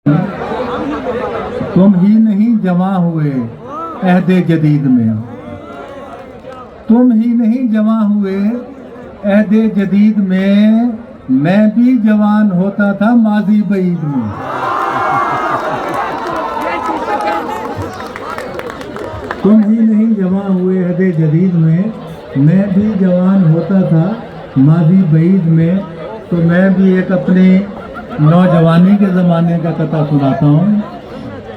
तुम ही नहीं जवां हुए अहदे जदीद में, तुम ही नहीं जवां हुए अहदे जदीद में, मैं भी जवान होता था माजी बईद में। तुम ही नहीं जवां हुए अहदे जदीद में, मैं भी जवान होता था माजी बईद में। तो मैं भी एक अपनी नौजवानी के ज़माने का कथा सुनाता हूँ,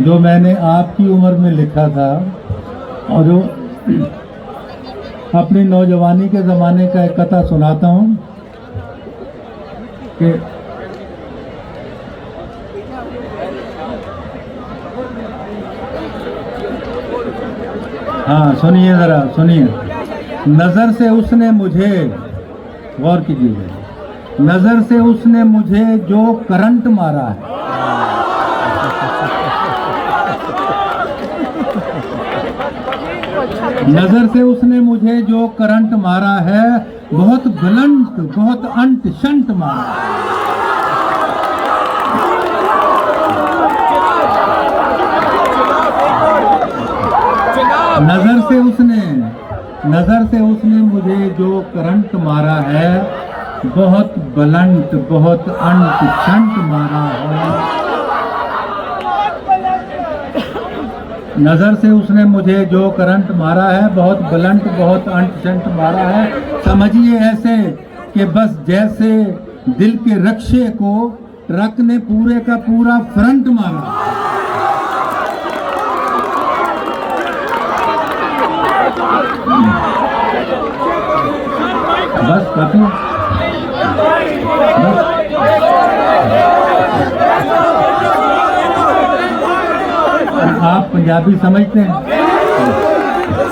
जो मैंने आपकी उम्र में लिखा था, और जो अपनी नौजवानी के ज़माने का एक कथा सुनाता हूँ कि हाँ सुनिए, ज़रा सुनिए। नज़र से उसने मुझे, गौर कीजिएगा, नज़र से उसने मुझे जो करंट मारा है, नज़र से उसने मुझे जो करंट मारा है, बहुत ब्लंट, बहुत अंट शंट मारा है। नज़र से उसने मुझे जो करंट मारा है, बहुत ब्लंट, बहुत अंट शंट मारा है। नज़र से उसने मुझे जो करंट मारा है, बहुत ब्लंट, बहुत अंट शंट मारा है। समझिए ऐसे कि बस जैसे दिल के रक्शे को ट्रक ने पूरे का पूरा फ्रंट मारा। बस काफी। आप पंजाबी समझते हैं?